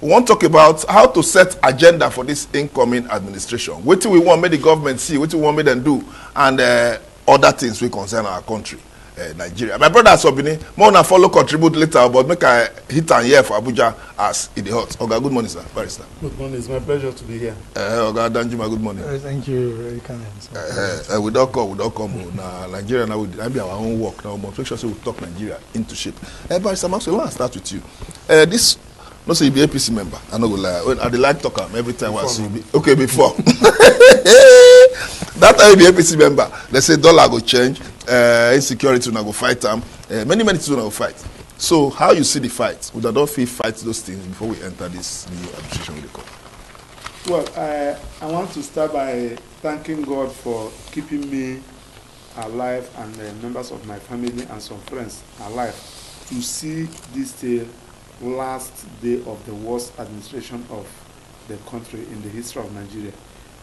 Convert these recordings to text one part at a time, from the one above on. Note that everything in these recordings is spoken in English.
we want to talk about how to set agenda for this incoming administration. What do we want make the government see, what do we want make them do, and other things we concern our country, Nigeria. My brother Sobini, more than follow contribute later, but make I hit and here for Abuja as in the hot. Oga, good morning, sir. Barrister. Good morning. It's my pleasure to be here. Oga Danjuma, good morning. Thank you, Ekanem. We don't come. Now Nigeria now will be our own work now. But make sure we talk Nigeria into shape. Barrister Maxwell, I want to start with you. This. No, say you be APC member. I no go lie. I dey like talk am every time I see you. Okay, before. That time you be APC member. They say dollar go change. Insecurity una go fight them. Many things una go fight. So how you see the fight? Would I don't feel fight those things before we enter this new administration with the call? Well, I want to start by thanking God for keeping me alive and members of my family and some friends alive to see this day. Last day of the worst administration of the country in the history of Nigeria,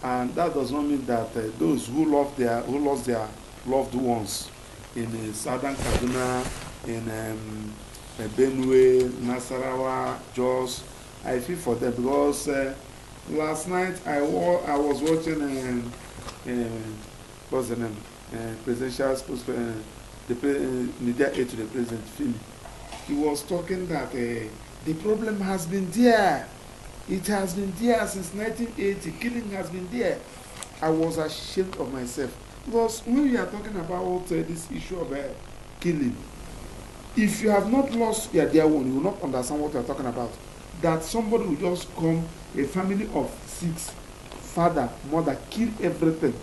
and that does not mean that those who lost their loved ones in southern Kaduna, in Benue, Nasarawa, Jos, I feel for them because last night I was watching what's the name, presidential the media aid to the president film. He was talking that the problem has been there. It has been there since 1980. Killing has been there. I was ashamed of myself. Because when we are talking about this issue of killing, if you have not lost your dear one, you will not understand what we are talking about. That somebody will just come, a family of 6, father, mother, kill everything.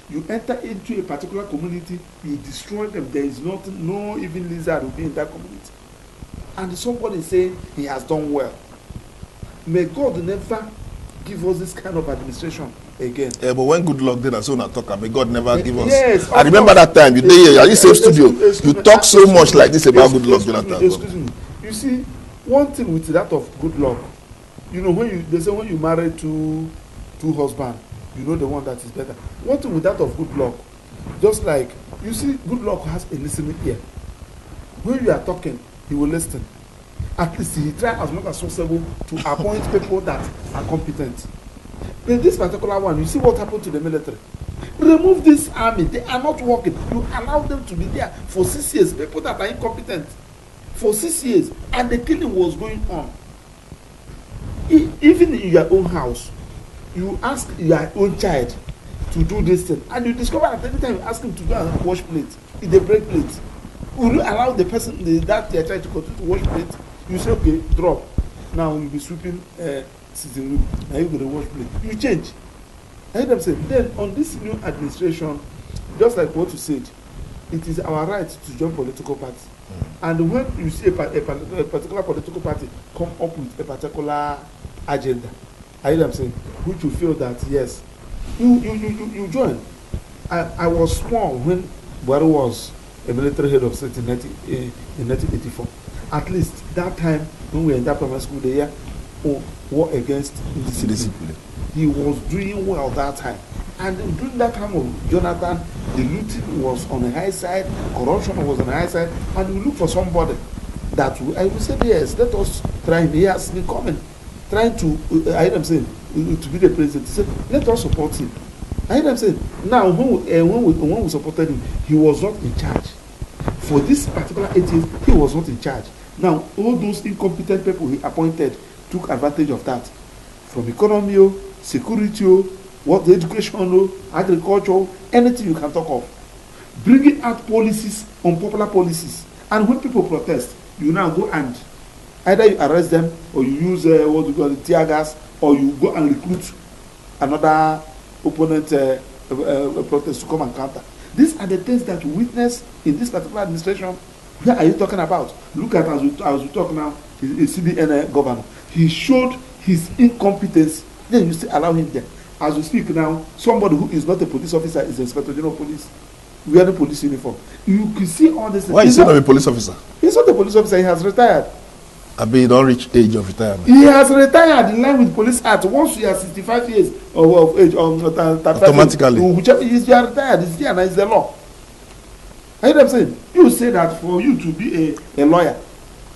You enter into a particular community, you destroy them. There is nothing, no even lizard will be in that community. And somebody say he has done well. May God never give us this kind of administration again. Yeah, but when good luck did and so not talk, may God never give us. Yes, I remember that time you did here, at the same studio. You talk so much like this about good luck. Excuse me. You see, one thing with that of good luck, you know, they say when you marry two husbands, you know the one that is better. One thing with that of good luck, just like you see, good luck has a listening ear. When you are talking, he will listen. At least he try as much as possible to appoint people that are competent. But this particular one, you see what happened to the military. Remove this army, they are not working. You allow them to be there for 6 years, people that are incompetent. For 6 years, and the killing was going on. Even in your own house, you ask your own child to do this thing, and you discover that every time you ask him to go and wash plate, they break plate. Will you allow the person that they are trying to continue to wash plate? You say, okay, drop. Now we'll be sweeping sitting room. Now you're going to wash plate. You change. I heard them say, then on this new administration, just like what you said, it is our right to join political parties. And when you see a particular political party come up with a particular agenda, I hear them saying, which you feel that, yes, you join. I was small when BARR was a military head of state in 1984. At least that time when we were in that primary school, the year war against indiscipline. He was doing well that time. And during that time of Jonathan, the looting was on the high side, corruption was on the high side, and we look for somebody that I will say, yes, let us try him. He has been coming, trying to, I hear them saying, to be the president. He said, let us support him. I hear them saying, now when we supported him, he was not in charge. For this particular 8 years, he was not in charge. Now, all those incompetent people he appointed took advantage of that. From economy, security, what the education, agriculture, anything you can talk of. Bringing out policies, unpopular policies. And when people protest, you now go and either you arrest them or you use what you call the tear gas, or you go and recruit another opponent protest to come and counter. These are the things that we witness in this particular administration. Where are you talking about? Look at as we talk now, a CBN governor. He showed his incompetence. Then you still allow him there. As we speak now, somebody who is not a police officer is the Inspector General of Police, wearing police uniform. You can see all this. Why is he not a police officer? He's not a police officer. He has retired. I mean, he don't reach age of retirement. He has retired in line with Police Act. Once you are 65 years of age, automatically, whichever is you are retired, it's there and it's the law. I hear them saying, you say that for you to be a lawyer,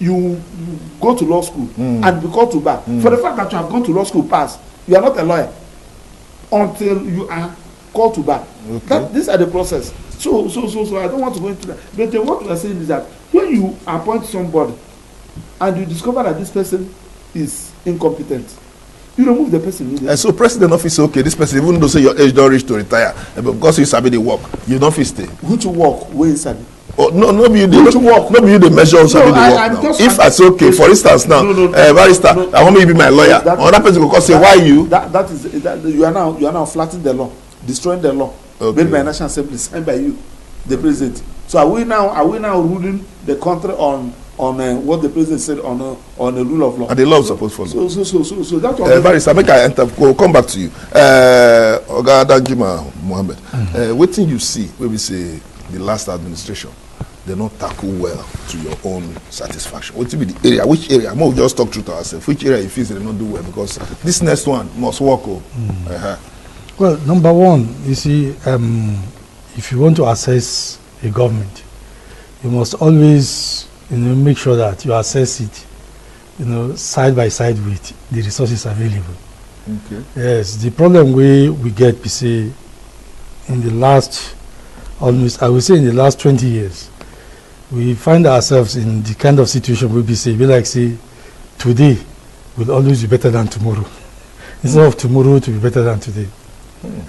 you go to law school and be called to bar. For the fact that you have gone to law school pass, you are not a lawyer until you are called to bar. Okay. These are the process. So I don't want to go into that. But what we are saying is that when you appoint somebody and you discover that this person is incompetent, you remove the person. And so president office say, okay, this person, even though say your age don't reach to retire, but because you sabi the work, you don't fit stay. Who to work? Where is that? Oh, no, be you the measure of sabi the work now. If I say, okay, for instance now, barrister, I want me to be my lawyer. Another person will say, why you? That you are now flattening the law, destroying the law. Okay. Made by National Assembly, signed by you, the president. So are we now ruling the country on what the president said on the rule of law? And the law is supposed to follow. So that's what. Barrister, make I enter. We'll come back to you. Oga DANJUMA MUHAMMED. What thing you see when we say the last administration, they not tackle well to your own satisfaction? What will be the area? Which area? We'll just talk through to ourselves. Which area you feel they not do well? Because this next one must work. Well, number one, you see, if you want to assess a government, you must always, make sure that you assess it, side by side with the resources available. Okay. Yes, the problem we get, say, in the last, almost, I would say in the last 20 years, we find ourselves in the kind of situation we say, today will always be better than tomorrow. Instead of tomorrow to be better than today.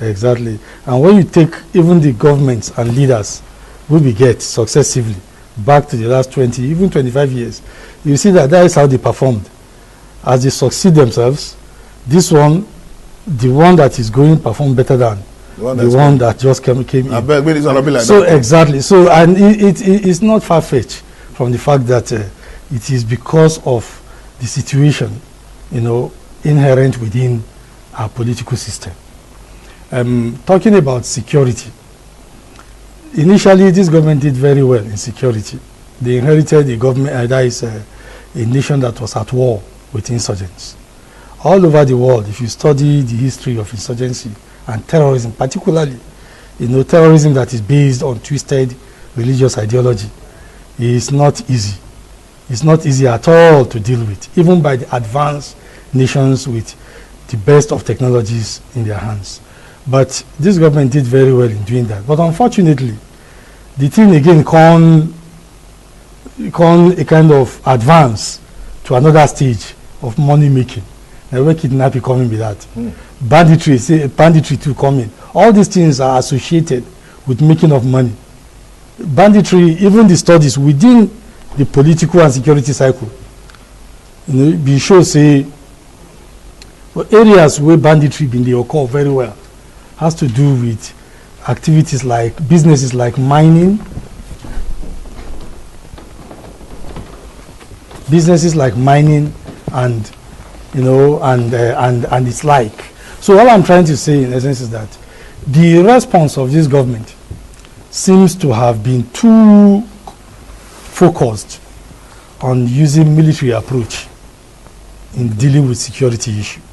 Exactly. And when you take even the governments and leaders we get successively back to the last 20, even 25 years, you see that is how they performed. As they succeed themselves, this one, the one that is going perform better than the one that just came in. I bet it's not be like so that. Exactly. So and it's not far-fetched from the fact that it is because of the situation, inherent within our political system. Talking about security, initially this government did very well in security. They inherited a government, that is a nation that was at war with insurgents. All over the world, if you study the history of insurgency and terrorism, particularly, terrorism that is based on twisted religious ideology, is not easy. It's not easy at all to deal with, even by the advanced nations with the best of technologies in their hands. But this government did very well in doing that. But unfortunately, the thing again can a kind of advance to another stage of money making. Now where kidnapping coming with that. Banditry too coming. All these things are associated with making of money. Banditry, even the studies within the political and security cycle, be sure say areas where banditry been they occur very well has to do with activities like businesses like mining, and and its like. So all I'm trying to say in essence is that the response of this government seems to have been too focused on using military approach in dealing with security issues.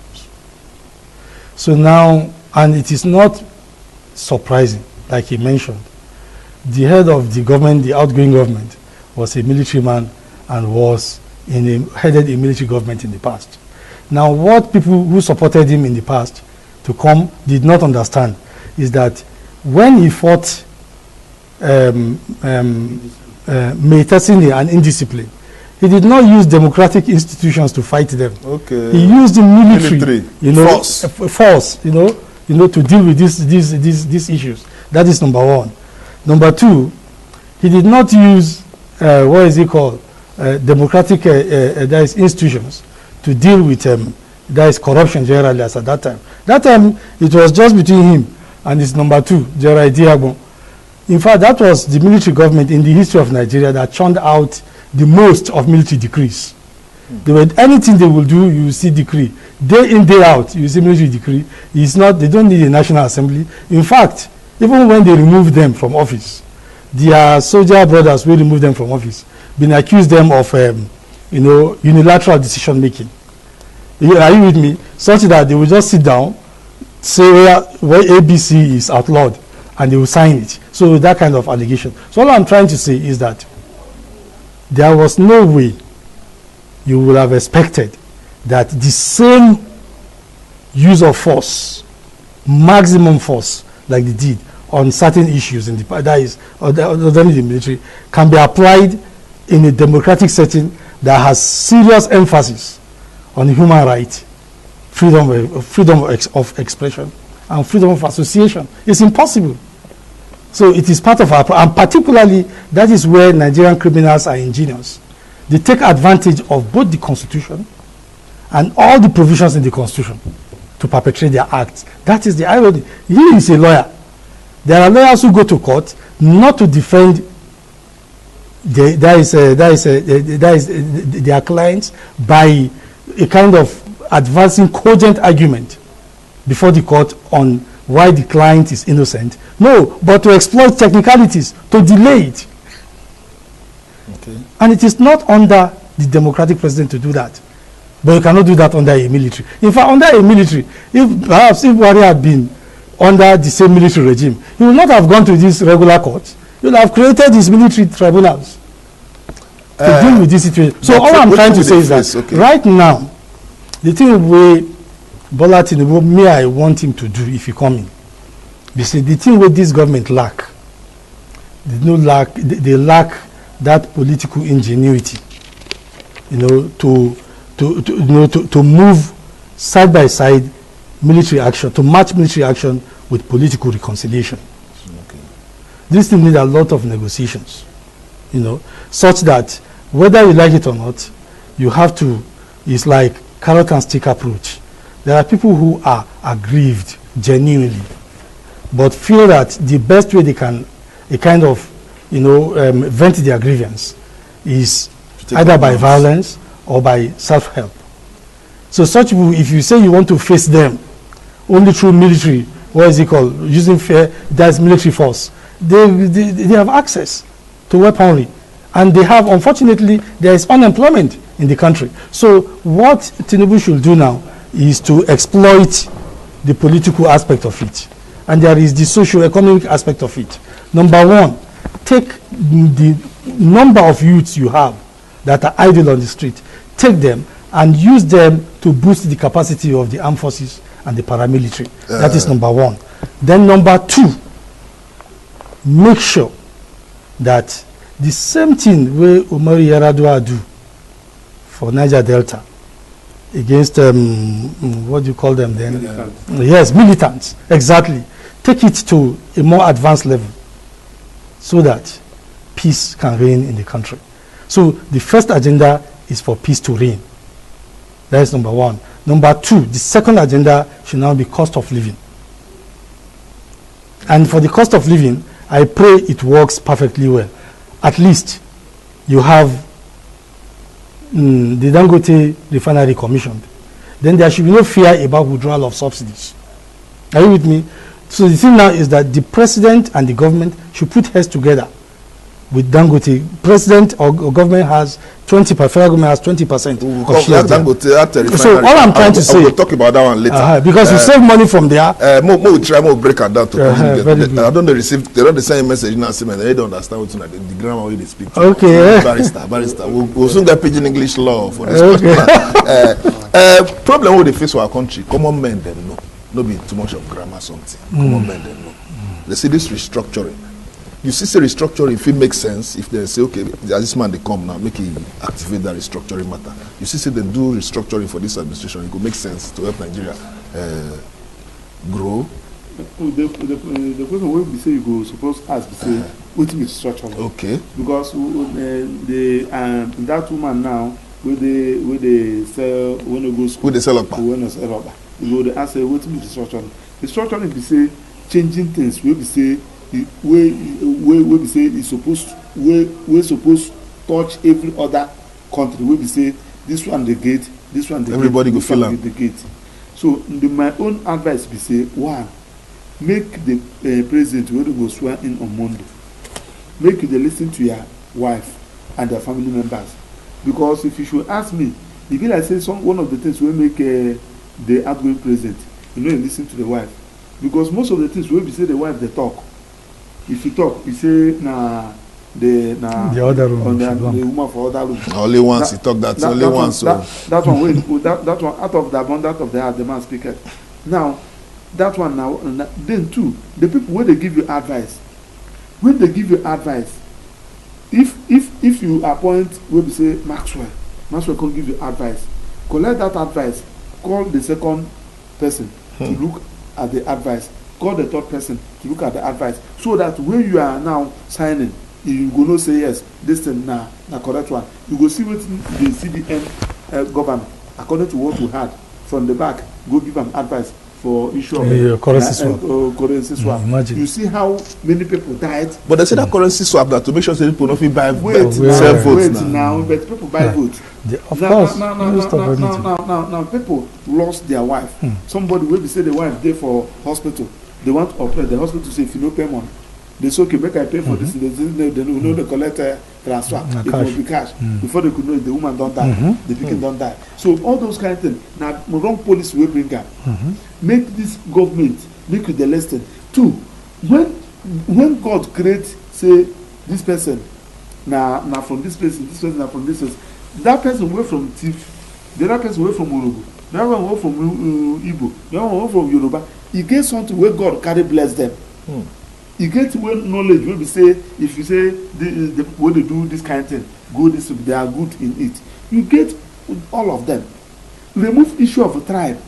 So now, and it is not surprising, like he mentioned, the head of the government, the outgoing government, was a military man and headed a military government in the past. Now, what people who supported him in the past to come did not understand is that when he fought militancy and indiscipline, he did not use democratic institutions to fight them. Okay. He used the military, force, to deal with these issues. That is number one. Number two, he did not use democratic institutions to deal with corruption generally as at that time. That time it was just between him and his number two, General Diagbon. In fact, that was the military government in the history of Nigeria that churned out the most of military decrees. Anything they will do, you see decree. Day in, day out, you see military decree. They don't need a National Assembly. In fact, even when they remove them from office, their soldier brothers will remove them from office, been accused them of unilateral decision making. Are you with me? Such that they will just sit down, say where ABC is outlawed, and they will sign it. So that kind of allegation. So all I'm trying to say is that there was no way you will have expected that the same use of force, maximum force, like they did on certain issues in the the military, can be applied in a democratic setting that has serious emphasis on human rights, freedom of expression, and freedom of association. It's impossible. So it is part of our, and particularly that is where Nigerian criminals are ingenious. They take advantage of both the Constitution and all the provisions in the Constitution to perpetrate their acts. That is the irony. He is a lawyer. There are lawyers who go to court not to defend their clients by a kind of advancing cogent argument before the court on why the client is innocent. No, but to exploit technicalities, to delay it. Okay. And it is not under the democratic president to do that. But you cannot do that under a military. In fact, under a military, if Buhari had been under the same military regime, he would not have gone to these regular courts. He would have created these military tribunals to deal with this situation. So all I'm trying to say is that right now, the thing where Bola Tinubu, me, I want him to do if he come in, they say the thing where this government lack, they lack that political ingenuity, to move side by side military action, to match military action with political reconciliation. Okay. This thing needs a lot of negotiations, such that whether you like it or not, you have to, it's like carrot and stick approach. There are people who are aggrieved genuinely, but feel that the best way they can vent their grievance is either by violence or by self-help. So such people, if you say you want to face them only through military, what is it called, using that's military force, they have access to weaponry. And they have, unfortunately, there is unemployment in the country. So what Tinubu should do now is to exploit the political aspect of it. And there is the socio-economic aspect of it. Number one, take the number of youths you have that are idle on the street, take them and use them to boost the capacity of the armed forces and the paramilitary. That is number one. Then number two, make sure that the same thing where Umaru Yar'Adua do for Niger Delta against, what do you call them then? Militants. Yes, militants, exactly. Take it to a more advanced level so that peace can reign in the country. So the first agenda is for peace to reign. That is number one. Number two, the second agenda should now be cost of living. And for the cost of living, I pray it works perfectly well. At least you have the Dangote refinery commissioned. Then there should be no fear about withdrawal of subsidies. Are you with me? So the thing now is that the president and the government should put heads together with Dangote. President or government has 20%, federal government has 20% of shares. Dangote, so all I'm trying to say, we'll talk about that one later. Because you save money from there. We'll try more break it down to I don't receive. They don't send a message now. They don't understand what the grammar way they speak. Okay. Barrister. We'll soon get pidgin English law for this. Problem with the face of our country. Common men them know. No be too much of grammar something. Common men them know. They see this restructuring. You see, say restructuring, if it makes sense, if they say, okay, as this man they come now, make him activate that restructuring matter. You see, say they do restructuring for this administration, it could make sense to help Nigeria grow. The question will be say you go suppose ask, say, what is restructuring? Okay. Because that woman now, when they sell, when they go school, when they sell up, when they sell up, you go they ask, what is restructuring? Restructuring is say changing things. We say. We say it's supposed we supposed touch every other country. We say this one the gate, this one the everybody gate, go fill the gate. So my own advice be say one, make the president when go swear in on Monday, make you listen to your wife and their family members, because if you should ask me, if I say one of the things we make the outgoing president, you listen to the wife, because most of the things we say the wife they talk. If you talk, you say, nah, the other room. the woman for other room. Only once he talk that. Only once. So That one. Wait, that one out of the abundance of the heart, the man speaketh. Now, that one now. Then too, the people when they give you advice, if you appoint, we say Maxwell can give you advice. Collect that advice. Call the second person to look at the advice. Call the third person to look at the advice, so that when you are now signing, you go no say yes, this thing na correct one. You go see what the CBN governor, according to what we had from the back, go give them advice for issue of currency swap. Currency swap. You see how many people died. But they say that currency swap that to make sure people don't feel buy votes now, but people buy votes. Of course. Now people lost their wife. Somebody will be say the wife there for hospital. They want to operate. The hospital say if you no pay money, they say okay, make I pay for this. They know they collect transfer. It will be cash. Before they could know it, the woman don't die, the pikin don't die. So all those kind of things. Now wrong policy will bring up. Make this government make it the lesson. Two, when God creates, say this person now from this place, this person now from this place, that person away from thief, the other person away from Urugu, the other one away from Igbo, the other one away from Yoruba. You get something where God carry bless them. You get where knowledge will be say, if you say when they do this kind of thing, good, they are good in it. You get all of them. Remove issue of a tribe.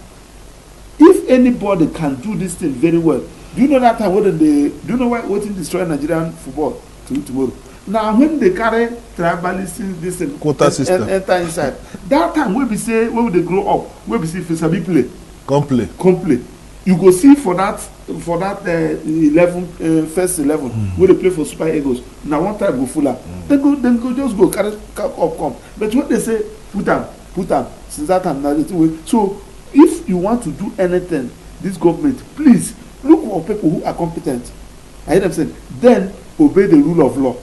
If anybody can do this thing very well, do you know that time when do you know what destroy Nigerian football tomorrow? Now when they carry tribalism, this and quota system enter inside, that time when we say when they grow up, when we see if sabi play, come play. You go see for that 11 first 11 when they play for Super Eagles. Now one time go full up, then go just go carry up come. But when they say put them since that time now so if you want to do anything, this government please look for people who are competent. I hear them say then obey the rule of law.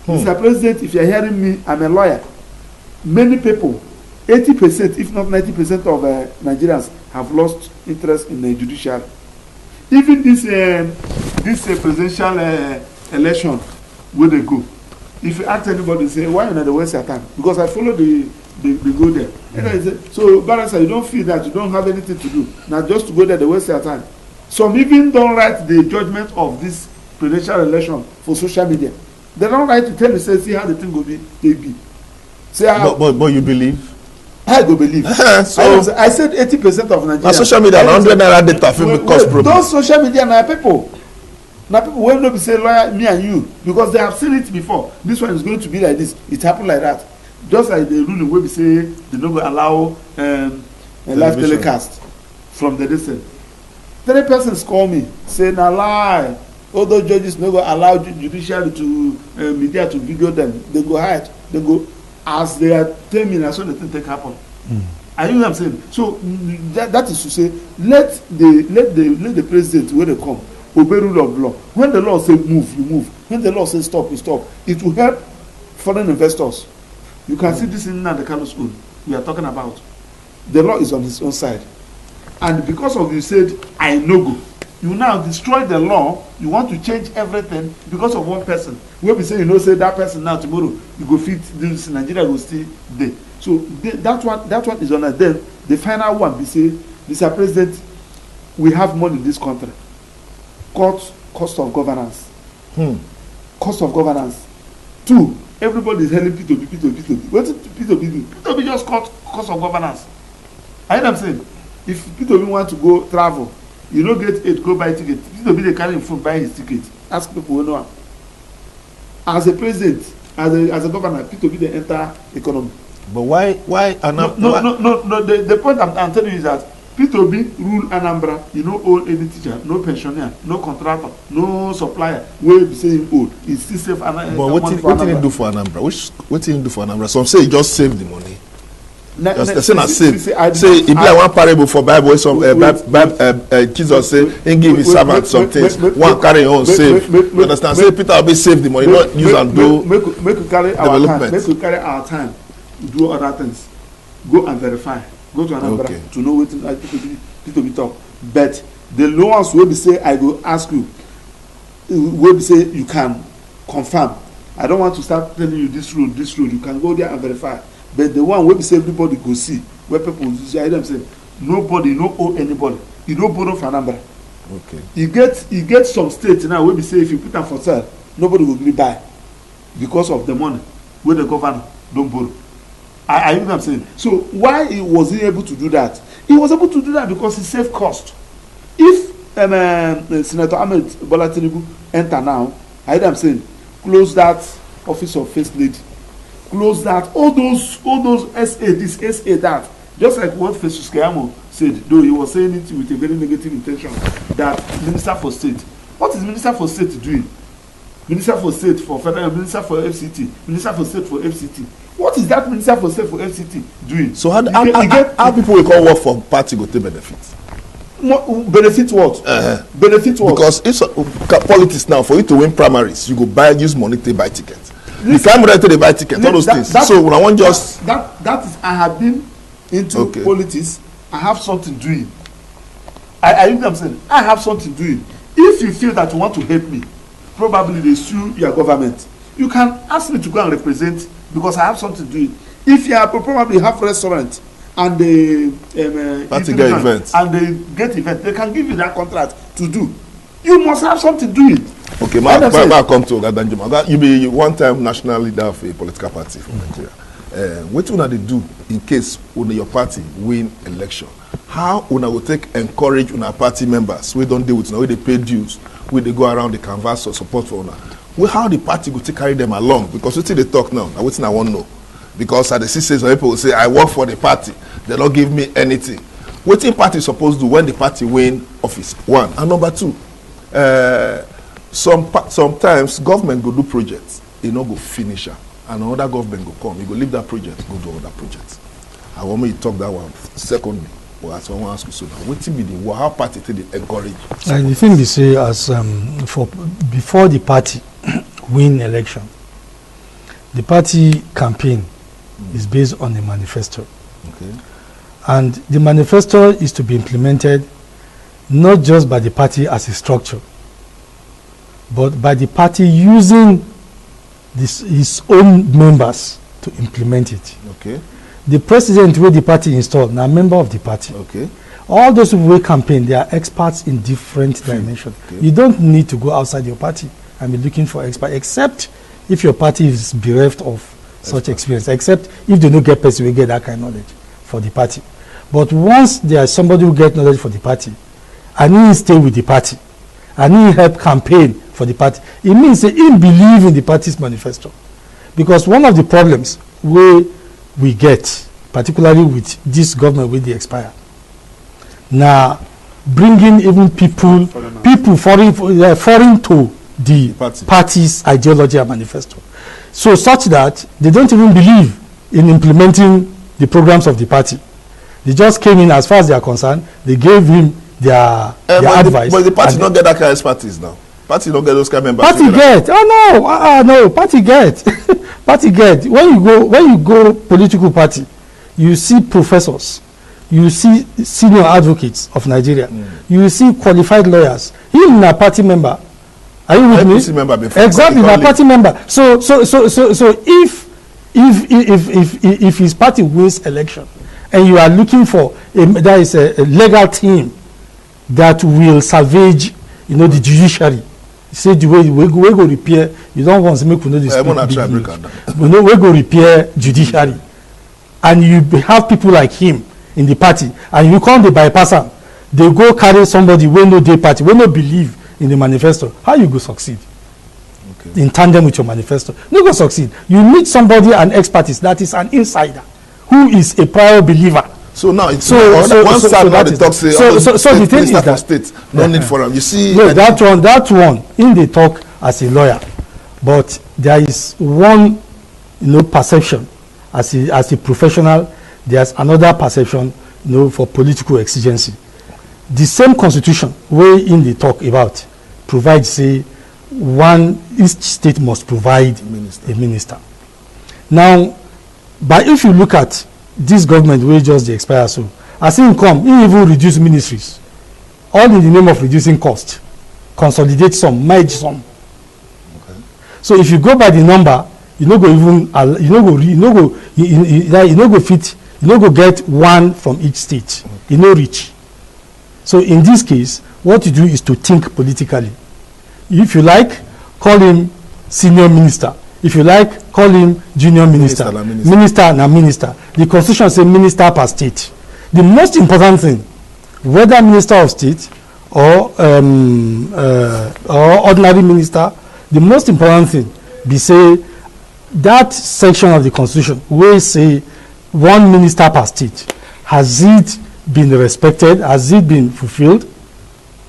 Mr. President, if you are hearing me, I'm a lawyer. Many people, 80%, if not 90% of Nigerians have lost interest in the judiciary. Even this presidential election, where they go, if you ask anybody, say, why you not the waste your time? Because I follow the go there. And I say, so, Barrister, you don't feel that you don't have anything to do. Now, just to go there, they waste your time. Some even don't write the judgment of this presidential election for social media. They don't write to tell you, say, see how the thing will be, they be. Say how, but you believe? I go believe. So I said 80% of Nigeria. Social media and 100 naira data film cost problem. Those social media now people will not be say lawyer me and you because they have seen it before. This one is going to be like this. It happened like that. Just like the ruling where we say they don't allow a live telecast from the distance. 3 persons call me say na lie. All those judges no go allow judiciary to media to video them. They go hide. They go as they are telling me, that's what the thing take happen. I know what I'm saying. So that is to say, let the president when they come obey rule of law. When the law say move, you move. When the law says stop, you stop. It will help foreign investors. You can see this in the Kano school we are talking about. The law is on his own side, and because of you said I no go. You now destroy the law. You want to change everything because of one person. When we say say that person now tomorrow you go fit this Nigeria will still there. So that one is on us. Then the final one we say, Mr. President, we have money in this country. Cost of governance. Cost of governance. 2, everybody is hailing P2B. What did P2B do? P2B just cut cost of governance. I hear them saying, if P2B want to go travel, you don't get 8, go buy ticket. P2B they carry him phone buy his ticket. Ask people who know. As a president, as a governor, P2B they enter economy. But why? No. The point I'm telling you is that P2B rule Anambra. You know, old any teacher, no pensioner, no contractor, no supplier. Where be saying old, it's still safe. But what did he do for Anambra? What did he do for Anambra? Some say he just saved the money. The saying I save. Say if like one parable for Bible, some Jesus say he give his servant some things. One carry on save. You understand? Say Peter will be save the money, not use and do development. Make we carry our time to do other things. Go and verify. Go to Anambra to know what people be talk. But the ones will be say I go ask you. Will be say you can confirm. I don't want to start telling you this road. You can go there and verify. But the one wey be say everybody go see, where people hear them say, nobody no owe anybody. You don't borrow from Anambra. Okay. You get some states now where we say if you put them for sale, nobody will really buy because of the money where the governor don't borrow. I know what I'm saying. So why was he able to do that? He was able to do that because he saved cost. If Senator Ahmed Bola Tinubu enter now, I know what I'm saying, close that office of first lady, close that all those SA this SA that, just like what Festus Keyamo said, though he was saying it with a very negative intention, that Minister for State. What is Minister for State doing? Minister for State for Federal, Minister for FCT, Minister for State for FCT. What is that Minister for State for FCT doing? So how people will call work for party go take benefits? Benefit what? Benefit what? Because if politics now, for you to win primaries, you go use money to buy tickets. You can't ready to buy tickets, all those things. So when I want just that is, I have been into politics. I have something doing. I you know what I'm saying? I have something doing. If you feel that you want to help me, probably they sue your government. You can ask me to go and represent because I have something doing. If you are probably have restaurant and they party get events and they get event, they can give you that contract to do. You must have something doing. Okay, ma come to DANJUMA. You be one-time national leader of a political party from Nigeria. What una dey do in case your party win election? How una go take encourage una party members wey don dey with una, wey dey pay dues, wey dey go around the canvas for support for una? How the party go take carry them along? Because wetin dey talk now na wetin I wan know. Because at the see some people will say I work for the party, they don't give me anything. Wetin party suppose do when the party win office? One, and number two, sometimes government go do projects, e no go finish am, and another government go come, you go leave that project, go do other projects. I want me to talk that one. Secondly, well, as I want to ask you, so now, wetin be the how party take dey encourage? And the thing they say as before the party win election, the party campaign is based on a manifesto. Okay. And the manifesto is to be implemented not just by the party as a structure, but by the party using its own members to implement it. Okay. The president wey the party install na member of the party. Okay. All those people wey campaign, they are experts in different dimensions. Okay. You don't need to go outside your party and be looking for experts, except if your party is bereft of such experience, except if they don't get person who get that kind of knowledge for the party. But once there is somebody who get knowledge for the party, and he stay with the party, and he help campaign for the party, it means that he believe in the party's manifesto. Because one of the problems we get, particularly with this government with the expire, now bringing even people foreign to the party's ideology and manifesto. So such that they don't even believe in implementing the programs of the party. They just came in, as far as they are concerned, they gave him their advice. But the party don't get that kind of expertise now. Party don't get those kind of members. Party get. No, party get. Party get. When you go political party, you see professors, you see senior advocates of Nigeria, you see qualified lawyers. Even a party member. Are you with me? Member before, exactly, a party member. So if his party wins election, and you are looking for there is a legal team that will salvage, the judiciary. Say the way we go repair. You don't want to make this. We go repair judiciary, and you have people like him in the party, and you can't bypass them. They go carry somebody when no day party, when no believe in the manifesto. How you go succeed? Okay. In tandem with your manifesto, you go succeed. You need somebody, an expertise that is an insider, who is a prior believer. So now it's the thing is that state no need for them. You see, no, that one in the talk as a lawyer, but there is one perception as a professional. There's another perception for political exigency. The same constitution where in the talk about provides say each state must provide a minister. Now, but if you look at this government wey just dey expire, so as him come, he even reduce ministries, all in the name of reducing cost, consolidate some, merge some. Okay. So if you go by the number, you no go even you no go fit, you no go get one from each state. You no reach. So in this case, what you do is to think politically. If you like, call him senior minister. If you like, call him junior minister. Minister and minister. The constitution says minister per state. The most important thing, whether minister of state or ordinary minister, the most important thing be say that section of the constitution where say one minister per state, has it been respected? Has it been fulfilled?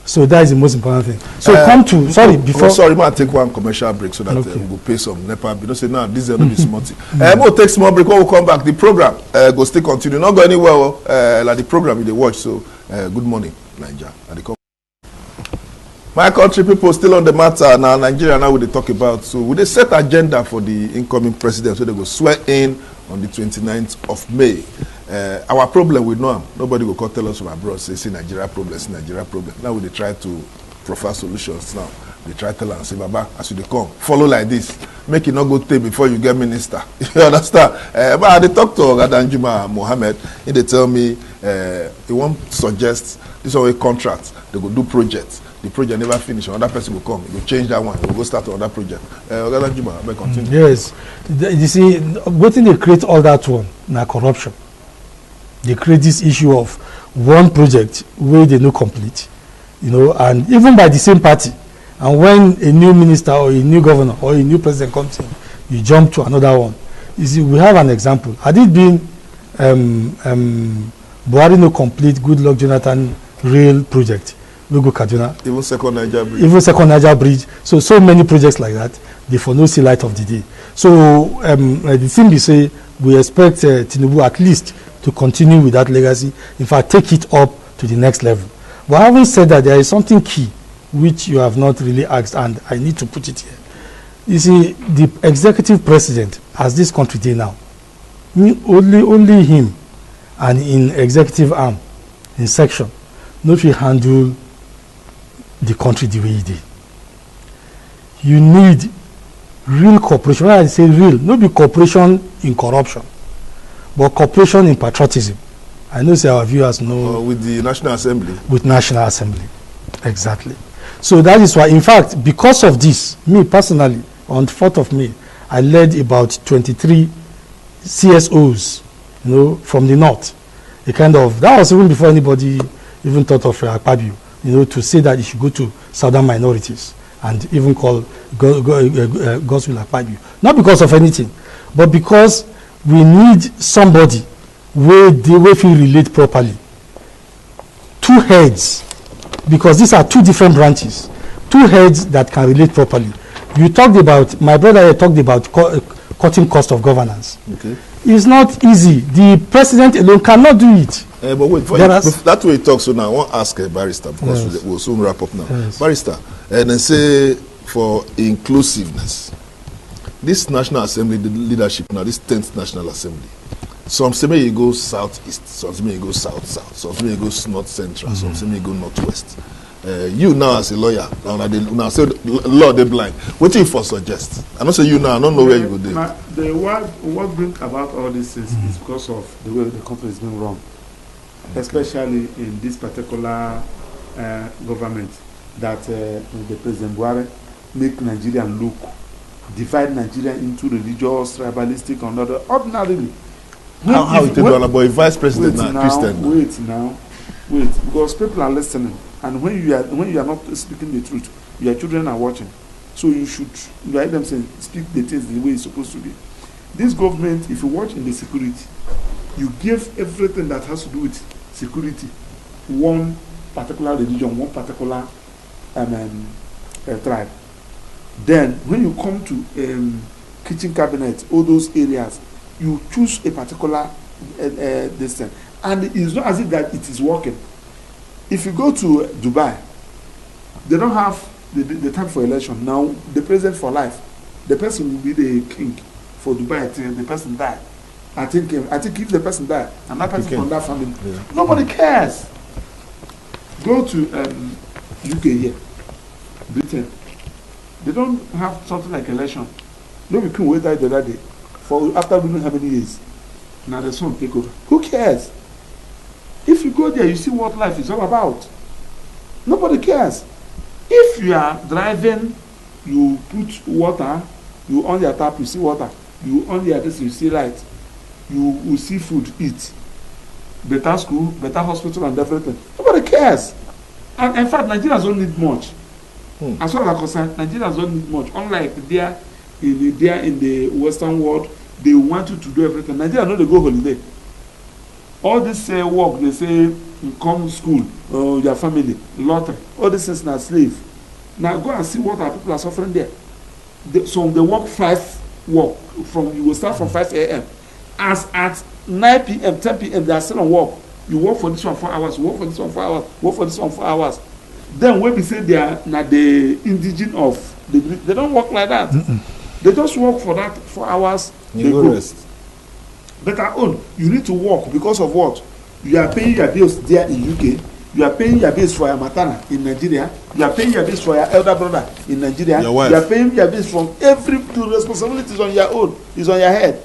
So that is the most important thing. So come to sorry, man, take one commercial break so that we will pay some NEPA. You don't say now this is going to be smarty. We'll take small break. When we come back, the program go still continue. Not go anywhere. Like the program you dey watch. So good morning, Nigeria. My country people still on the matter now. Nigeria now we dey talk about. So we dey set agenda for the incoming president. So they go swear in on the 29th of May. Our problem we know nobody will tell us from abroad say Nigeria problem, Nigeria problem. Now we dey try to provide solutions now. They try to tell us say Baba as you dey come follow like this, make it not go take before you get minister. You understand? But I dey talk to DANJUMA MUHAMMED, they tell me he won't suggest this way contract, they go do projects. The project never finish, another person will come, he will change that one, he will go start another project. DANJUMA, may continue. Yes. You see, what thing they create all that one, now corruption. They create this issue of one project where they no complete, you know, and even by the same party. And when a new minister or a new governor or a new president comes in, you jump to another one. You see, we have an example. Had it been BARR no complete Good Luck Jonathan rail project, we go Kaduna. Even second Niger bridge. Even second Niger bridge. So many projects like that, they for no see light of the day. So the thing we say, we expect Tinubu at least to continue with that legacy. In fact, take it up to the next level. But having said that, there is something key which you have not really asked, and I need to put it here. You see, the executive president, as this country day now, only him and in executive arm, in section, not will handle the country the way he did. You need real cooperation. When I say real, not be cooperation in corruption, but cooperation in patriotism. I know say our viewers know. With the National Assembly. With National Assembly, exactly. So that is why, in fact, because of this, me personally, on the 4th of May, I led about 23 CSOs, you know, from the north. A kind of, that was even before anybody even thought of Akpabio, you know, to say that you should go to southern minorities and even call Godswill Akpabio. Not because of anything, but because we need somebody where they will relate properly. Two heads, because these are two different branches. Two heads that can relate properly. You talked about, my brother here talked about cutting cost of governance. Okay. It's not easy. The president alone cannot do it. But wait, that way he talks, so now I want to ask a barrister, because yes, we'll soon wrap up now. Yes. Barrister, and then say for inclusiveness, this National Assembly, the leadership now, this 10th National Assembly, some say may you go southeast, some say may you go south-south, some say may you go north-central, some say may you go northwest. You now as a lawyer, now say law they blind. What do you for suggest? I don't say you now, I don't know where you go there. What brings about all this is because of the way the country is being run, especially in this particular government that the President BARR make Nigeria look, divide Nigeria into religious, tribalistic, and other. Ordinarily, how it done about vice president now, Christian? Wait, because people are listening, and when you are not speaking the truth, your children are watching. So you should let them say, speak the things the way it's supposed to be. This government, if you watch in the security, you give everything that has to do with security, one particular religion, one particular tribe. Then when you come to kitchen cabinets, all those areas, you choose a particular distance, and it's not as if that it is working. If you go to Dubai, they don't have the time for election. Now the president for life, the person will be the king for Dubai until the person die. I think if the person die and that person from that family, nobody cares. Go to UK here, Britain. They don't have something like election. No, we can wait the other day for after winning how many years. Now the son take over. Who cares? If you go there, you see what life is all about. Nobody cares. If you are driving, you put water, you on your tap, you see water. You on your this, you see light. You see food, eat. Better school, better hospital, and everything. Nobody cares. And in fact, Nigerians don't need much. As far as I'm concerned, Nigerians don't need much. Unlike there in the Western world, they want you to do everything. Nigerians know they go holiday. All this work, they say, you come school, your family, lottery, all this is not slave. Now go and see what our people are suffering there. So they work you will start from 5 a.m. As at 9 p.m., 10 p.m., they are still on work. You work for this one 4 hours, you work for this one 4 hours, work for this one 4 hours. Then when we say they are not the indigent of, they don't work like that. They just work for that 4 hours. You go rest. Better own. You need to work because of what? You are paying your bills there in UK. You are paying your bills for your matana in Nigeria. You are paying your bills for your elder brother in Nigeria. Your wife. You are paying your bills from every responsibilities on your own. Is on your head.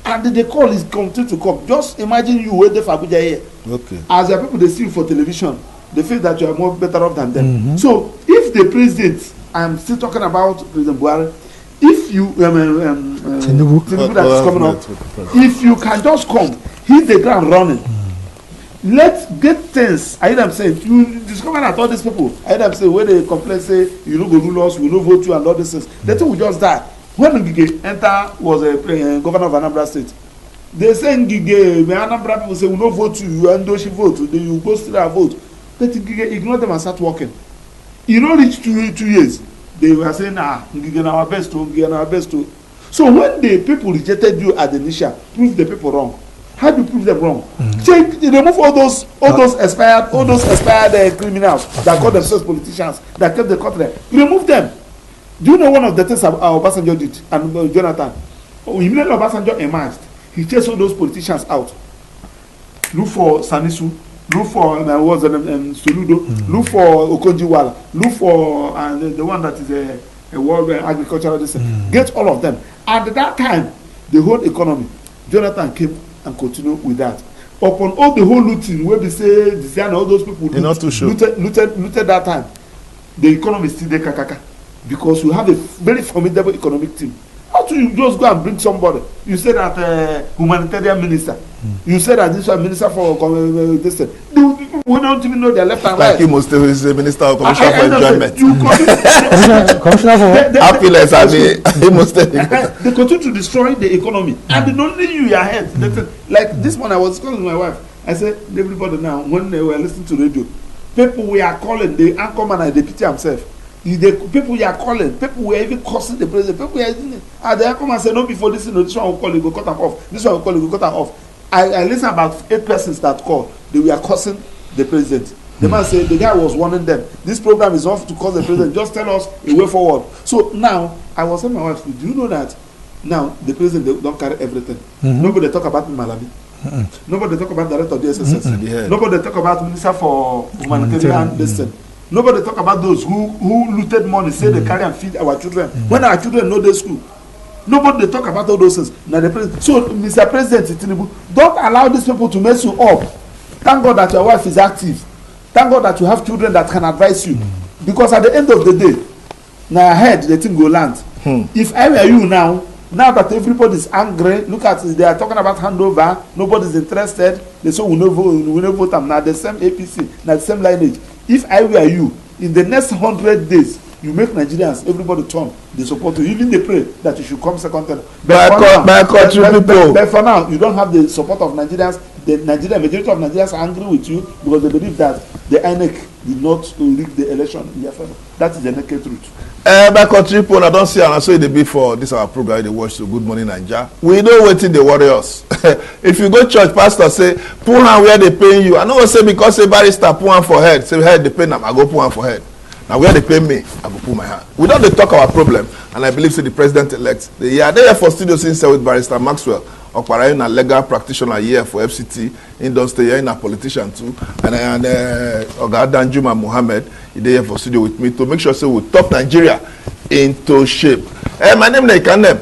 And the call is continue to come. Just imagine you waiting for Abuja here. Okay. As the people they see you for television, they feel that you are more better off than them. So if the president, I'm still talking about President BARR, if you Tinubu that is coming up, if you can just come, hit the ground running. Let's get things. I hear them saying, you discover that all these people, I hear them say, when they complain, say, you don't go rule us, we don't vote you, and all these things. They think we just die. When Ngige was a governor of Anambra State, they say Ngige, the Anambra people say, we don't vote you, you and she vote, you go still and vote. But Ngige ignore them and start working. You don't reach 2 years. They were saying, Ngige na our best to, Ngige na our best to. So when the people rejected you at the initial, prove the people wrong. How do you prove them wrong? Check, remove all those expired criminals that call themselves politicians, that kept the country. Remove them. Do you know one of the things Obasanjo did and Jonathan? Immediately Obasanjo emerged, he chased all those politicians out. Look for Sanisu, look for Soludo, look for Okonjo-Iweala, look for the one that is a world agricultural district. Get all of them. And at that time, the whole economy, Jonathan came and continued with that. Upon all the whole looting, where they say design all those people looted that time, the economy still there kakaka. Because we have a very formidable economic team. How do you just go and bring somebody? You say that humanitarian minister. You say that this one minister for this. We don't even know their left and right. Like he must is a minister or commissioner for enjoyment. Commissioner for happiness. He must. They continue to destroy the economy, and they don't leave you your head. Like this one, I was calling my wife. I said, everybody now, when they were listening to radio, people we are calling the anchorman and the deputy himself. The people you are calling, people were even cursing the president. People were and the come and say, no, before this one will call you, go cut them off. This one will call you, go cut them off. I listened about 8 persons that called. They were cursing the president. The man said the guy was warning them. This program is off to cause the president. Just tell us a way forward. So now I was telling my wife, do you know that now the president don't carry everything? Nobody talk about Malawi. Nobody talk about director of the SSS. Nobody talk about minister for humanitarian distance. Nobody talk about those who looted money, say they carry and feed our children. When our children know their school. Nobody talk about all those things. Now the president. So, Mr. President Tinubu, don't allow these people to mess you up. Thank God that your wife is active. Thank God that you have children that can advise you. Because at the end of the day, now ahead the thing go land. If I were you now that everybody is angry, look at it, they are talking about handover, nobody is interested. They say we no vote them. Now the same APC, now the same lineage. If I were you, in the next 100 days, you make Nigerians, everybody turn, they support you. Even they pray that you should come second term. But for now, you don't have the support of Nigerians. The majority of Nigerians are angry with you because they believe that the INEC did not rig the election in their favor. That is the naked truth. My country people, I don't see and I saw it before this our program. They watch the Good Morning Naija. We know waiting the warriors. If you go church, pastor say, pull hand where they paying you. I know what say because a barrister pull hand for head. Say head they pay them, I go pull hand for head. Now where they pay me, I go pull my hand. We don't talk our problem, and I believe say the president-elect. They are there for studio since with Barrister Maxwell. OPARA in a legal practitioner here for FCT, industry here in a politician too, and DANJUMA MUHAMMED, he there for studio with me to make sure say we top Nigeria into shape. My name is Ekanem.